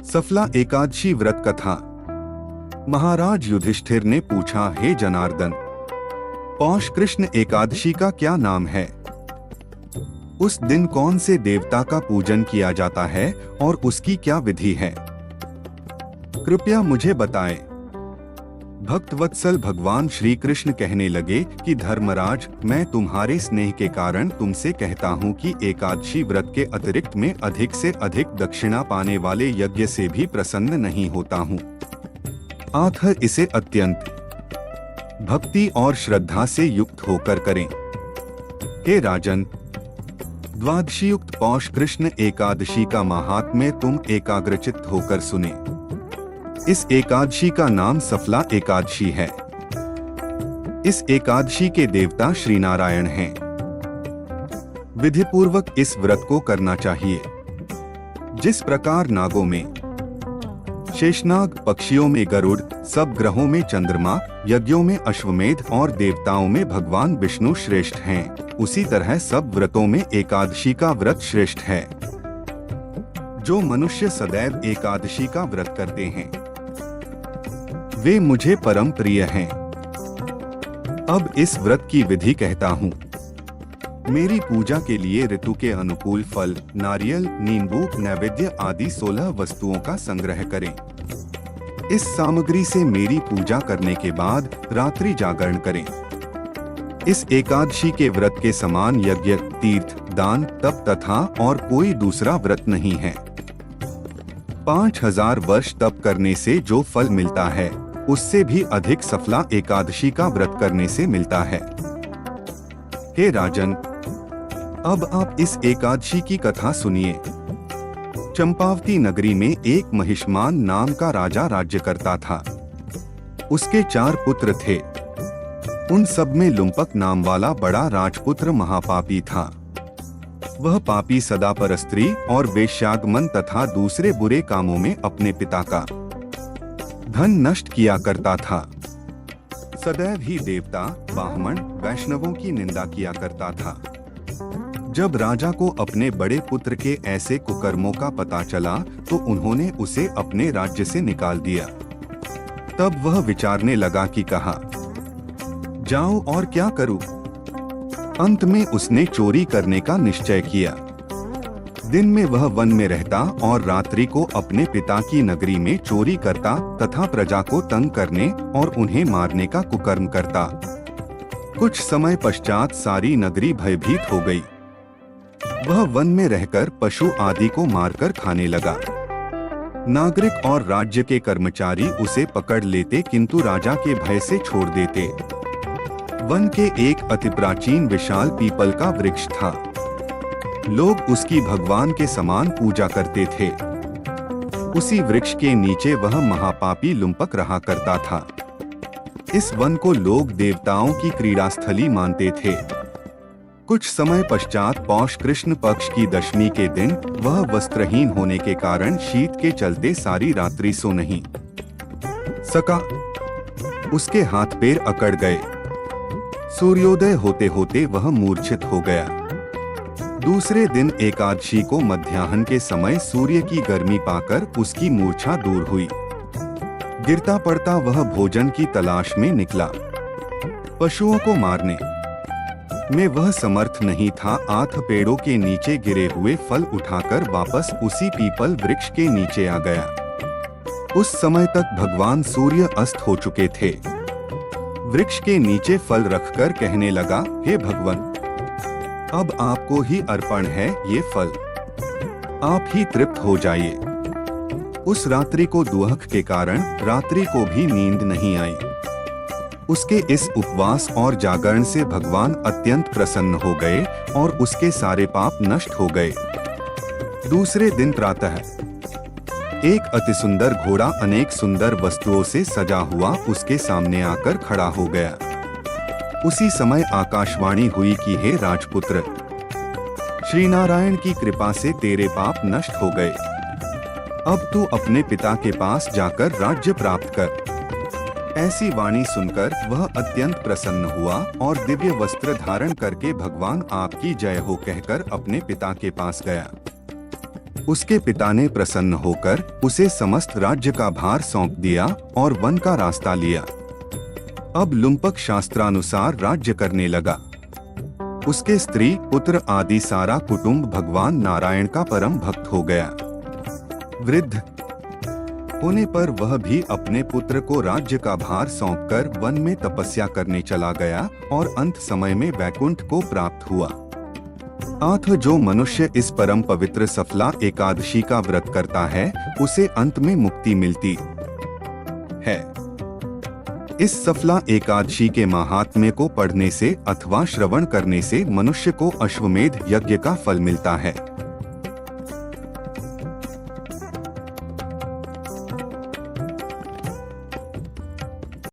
सफला एकादशी व्रत कथा। महाराज युधिष्ठिर ने पूछा, हे जनार्दन, पौष कृष्ण एकादशी का क्या नाम है? उस दिन कौन से देवता का पूजन किया जाता है और उसकी क्या विधि है? कृपया मुझे बताएं। भक्तवत्सल भगवान श्री कृष्ण कहने लगे कि धर्मराज, मैं तुम्हारे स्नेह के कारण तुमसे कहता हूँ कि एकादशी व्रत के अतिरिक्त में अधिक से अधिक दक्षिणा पाने वाले यज्ञ से भी प्रसन्न नहीं होता हूँ। आखिर इसे अत्यंत भक्ति और श्रद्धा से युक्त होकर करें। हे राजन, द्वादशी युक्त पौष कृष्ण एकादशी का महात्म्य तुम एकाग्रचित्त होकर सुने। इस एकादशी का नाम सफला एकादशी है। इस एकादशी के देवता श्री नारायण हैं। विधिपूर्वक इस व्रत को करना चाहिए। जिस प्रकार नागों में शेषनाग, पक्षियों में गरुड़, सब ग्रहों में चंद्रमा, यज्ञों में अश्वमेध और देवताओं में भगवान विष्णु श्रेष्ठ हैं, उसी तरह सब व्रतों में एकादशी का व्रत श्रेष्ठ है। जो मनुष्य सदैव एकादशी का व्रत करते हैं वे मुझे परम प्रिय हैं। अब इस व्रत की विधि कहता हूँ। मेरी पूजा के लिए ऋतु के अनुकूल फल, नारियल, नींबू, नैवेद्य आदि 16 वस्तुओं का संग्रह करें। इस सामग्री से मेरी पूजा करने के बाद रात्रि जागरण करें। इस एकादशी के व्रत के समान यज्ञ, तीर्थ, दान, तप तथा और कोई दूसरा व्रत नहीं है। 5000 वर्ष तप करने से जो फल मिलता है उससे भी अधिक सफला एकादशी का व्रत करने से मिलता है। हे राजन, अब आप इस एकादशी की कथा सुनिए। चंपावती नगरी में एक महिष्मान नाम का राजा राज्य करता था। उसके 4 पुत्र थे। उन सब में लुम्पक नाम वाला बड़ा राजपुत्र महापापी था। वह पापी सदा परस्त्री और वेश्यागमन तथा दूसरे बुरे कामों में अपने पिता का धन नष्ट किया करता था। सदैव ही देवता, ब्राह्मण, वैष्णवों की निंदा किया करता था। जब राजा को अपने बड़े पुत्र के ऐसे कुकर्मों का पता चला तो उन्होंने उसे अपने राज्य से निकाल दिया। तब वह विचारने लगा कि कहा जाऊं और क्या करूं? अंत में उसने चोरी करने का निश्चय किया। दिन में वह वन में रहता और रात्रि को अपने पिता की नगरी में चोरी करता तथा प्रजा को तंग करने और उन्हें मारने का कुकर्म करता। कुछ समय पश्चात सारी नगरी भयभीत हो गई। वह वन में रहकर पशु आदि को मारकर खाने लगा। नागरिक और राज्य के कर्मचारी उसे पकड़ लेते किंतु राजा के भय से छोड़ देते। वन के एक अति प्राचीन विशाल पीपल का वृक्ष था। लोग उसकी भगवान के समान पूजा करते थे। उसी वृक्ष के नीचे वह महापापी लुम्पक रहा करता था। इस वन को लोग देवताओं की क्रीड़ास्थली मानते थे। कुछ समय पश्चात पौष कृष्ण पक्ष की दशमी के दिन वह वस्त्रहीन होने के कारण शीत के चलते सारी रात्रि सो नहीं सका। उसके हाथ पैर अकड़ गए। सूर्योदय होते होते वह मूर्छित हो गया। दूसरे दिन एकादशी को मध्याह्न के समय सूर्य की गर्मी पाकर उसकी मूर्छा दूर हुई। गिरता पड़ता वह भोजन की तलाश में निकला। पशुओं को मारने में वह समर्थ नहीं था। आठ पेड़ों के नीचे गिरे हुए फल उठाकर वापस उसी पीपल वृक्ष के नीचे आ गया। उस समय तक भगवान सूर्य अस्त हो चुके थे। वृक्ष के नीचे फल रखकर कहने लगा, हे भगवान, अब आपको ही अर्पण है ये फल। आप ही तृप्त हो जाइए। उस रात्रि को दुहक के कारण रात्रि को भी नींद नहीं आई। उसके इस उपवास और जागरण से भगवान अत्यंत प्रसन्न हो गए और उसके सारे पाप नष्ट हो गए। दूसरे दिन प्रातः एक अति सुंदर घोड़ा अनेक सुंदर वस्तुओं से सजा हुआ उसके सामने आकर खड़ा हो गया। उसी समय आकाशवाणी हुई कि हे राजपुत्र, श्री नारायण की कृपा से तेरे पाप नष्ट हो गए। अब तू अपने पिता के पास जाकर राज्य प्राप्त कर। ऐसी वाणी सुनकर वह अत्यंत प्रसन्न हुआ और दिव्य वस्त्र धारण करके भगवान आपकी जय हो कहकर अपने पिता के पास गया। उसके पिता ने प्रसन्न होकर उसे समस्त राज्य का भार सौंप दिया और वन का रास्ता लिया। अब लुम्पक शास्त्रानुसार राज्य करने लगा। उसके स्त्री पुत्र आदि सारा कुटुंब भगवान नारायण का परम भक्त हो गया। वृद्ध होने पर वह भी अपने पुत्र को राज्य का भार सौंपकर वन में तपस्या करने चला गया और अंत समय में वैकुंठ को प्राप्त हुआ। जो मनुष्य इस परम पवित्र सफला एकादशी का व्रत करता है उसे अंत में मुक्ति मिलती है। इस सफला एकादशी के महात्म्य को पढ़ने से अथवा श्रवण करने से मनुष्य को अश्वमेध यज्ञ का फल मिलता है।